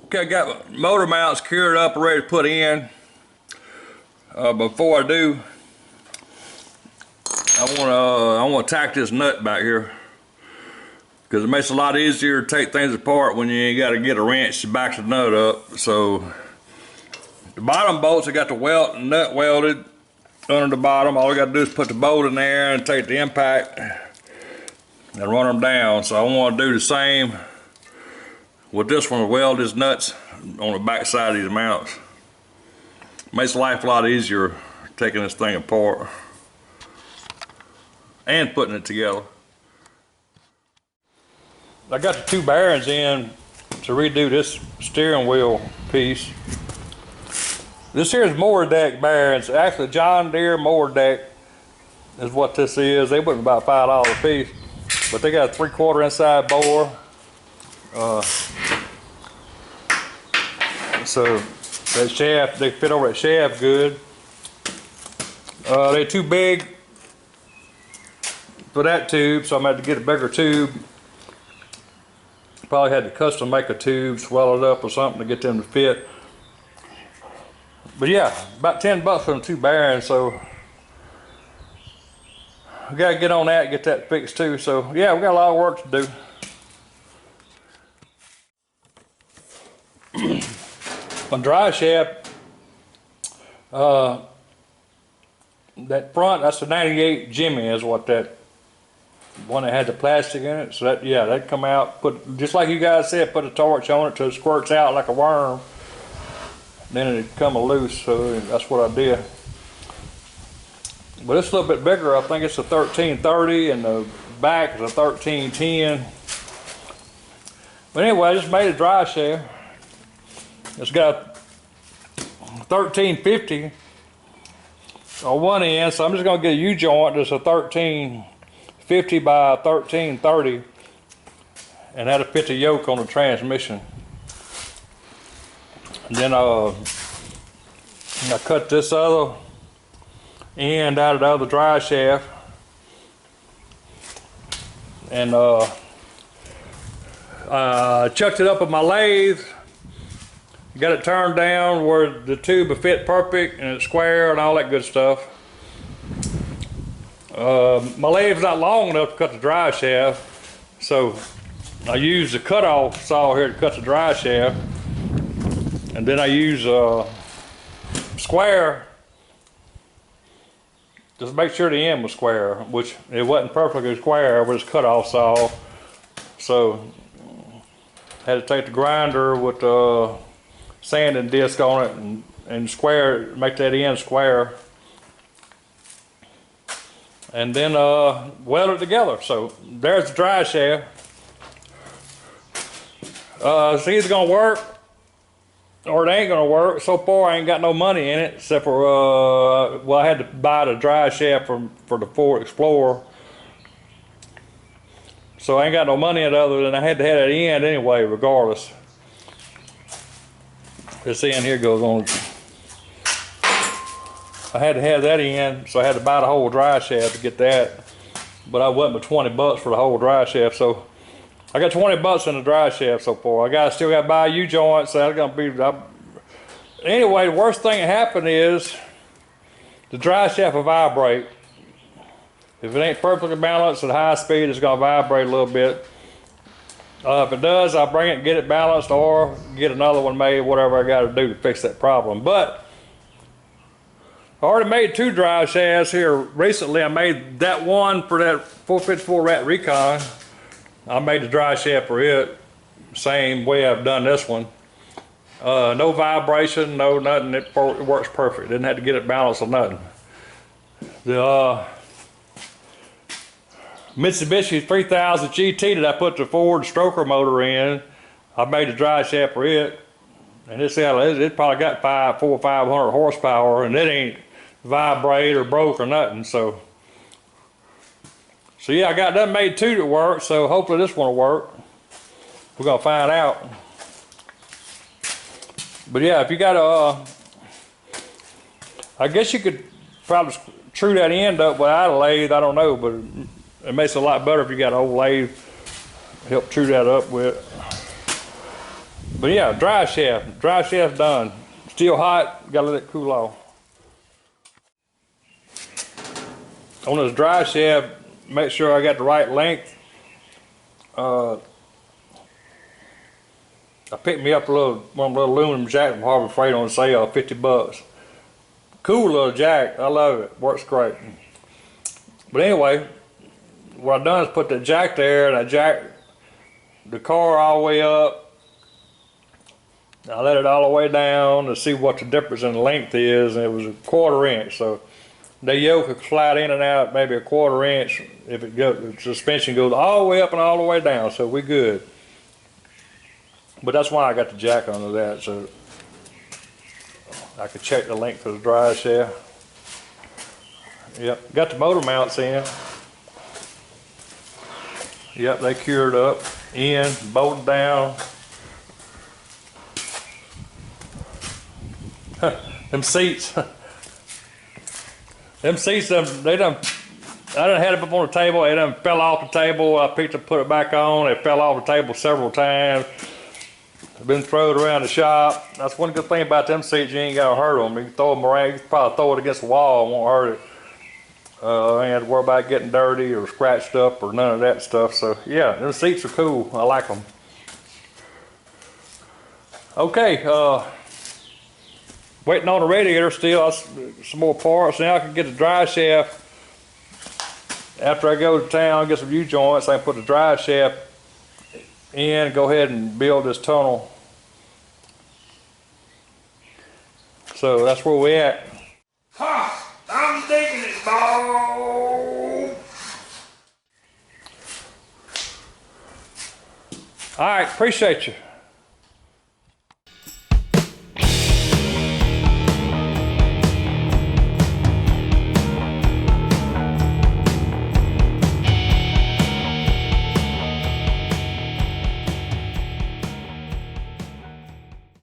Okay, I got my motor mounts cured up and ready to put in. Before I do, I want to tack this nut back here, because it makes it a lot easier to take things apart when you ain't got to get a wrench to back the nut up. So the bottom bolts, I got the nut welded under the bottom. All we got to do is put the bolt in there and take the impact and run them down. So I want to do the same with this one, weld these nuts on the back side of these mounts. Makes life a lot easier taking this thing apart and putting it together. I got the two bearings in to redo this steering wheel piece. This here is mower deck bearings. Actually, John Deere mower deck is what this is. They went about $5 a piece, but they got a 3/4 inside bore. So that shaft, they fit over that shaft good. They're too big for that tube, so I'm going to have to get a bigger tube. Probably had to custom make a tube, swell it up or something to get them to fit. But yeah, about 10 bucks for them two bearings, so we gotta get on that and get that fixed too. So yeah, we got a lot of work to do. On Driveshaft, that front, that's the 98 Jimmy is what that one that had the plastic in it. So that, yeah, that come out, put, just like you guys said, put a torch on it till it squirts out like a worm. Then it'd come loose, so that's what I did. But it's a little bit bigger. I think it's a 1330 and the back is a 1310. But anyway, I just made a drive shaft. It's got 1350 on one end, so I'm just gonna get a U-joint that's a 1350 by 1330, and that'll fit the yoke on the transmission. And then I cut this other end out of the other drive shaft, and chucked it up with my lathe. Got it turned down where the tube will fit perfect and it's square and all that good stuff. My lathe's not long enough to cut the drive shaft, so I use the cutoff saw here to cut the drive shaft, and then I use square just make sure the end was square, which it wasn't perfectly square with its cutoff saw, so I had to take the grinder with sanding disc on it and square, make that end square, and then weld it together. So there's the drive shaft. It's either gonna work or it ain't gonna work. So far I ain't got no money in it, except for well, I had to buy the drive shaft for the Ford Explorer, so I ain't got no money in it other than I had to have that end anyway regardless. This end here goes on. I had to have that in, so I had to buy the whole drive shaft to get that. But I went with 20 bucks for the whole drive shaft, so I got 20 bucks in the drive shaft so far. Still got to buy a U-joint, so that's gonna be. Anyway, the worst thing that happened is the drive shaft will vibrate. If it ain't perfectly balanced at high speed, it's gonna vibrate a little bit. If it does, I'll bring it and get it balanced, or get another one made, whatever I got to do to fix that problem. But I already made two drive shafts here recently. I made that one for that 454 Rat Recon. I made the drive shaft for it, same way I've done this one. No vibration, no nothing. It works perfect. Didn't have to get it balanced or nothing. The Mitsubishi 3000 GT that I put the Ford stroker motor in, I made the drive shaft for it, and it probably got 400 or 500 horsepower, and it ain't vibrate or broke or nothing. So yeah, I got that made two that work, so hopefully this one will work. We're gonna find out. But yeah, if you got I guess you could probably true that end up without a lathe, I don't know, but it makes it a lot better if you got an old lathe help true that up with. But yeah, drive shaft done. Still hot, gotta let it cool off. On this drive shaft, make sure I got the right length. I picked me up one of the little aluminum jack from Harbor Freight on sale, 50 bucks. Cool little jack, I love it, works great. But anyway, what I've done is put the jack there, and I jacked the car all the way up. I let it all the way down to see what the difference in length is, and it was a 1/4 inch. So the yoke could slide in and out maybe a 1/4 inch if the suspension goes all the way up and all the way down. So we good. But that's why I got the jack under that, so I could check the length of the drive shaft. Yep, got the motor mounts in. Yep, they cured up, in, bolted down. Them seats, they done, I done had it up on the table, it done fell off the table. I picked it, put it back on, it fell off the table several times. It's been thrown around the shop. That's one good thing about them seats, you ain't gotta hurt them. You can throw them around, you can probably throw it against the wall, it won't hurt it. I ain't have to worry about getting dirty or scratched up or none of that stuff. So yeah, them seats are cool, I like them. Okay, waiting on the radiator still, some more parts. Now I can get the drive shaft. After I go to town, get some U-joints, I can put the drive shaft in, go ahead and build this tunnel. So that's where we at. Ha! I'm digging it, boy! All right, appreciate you.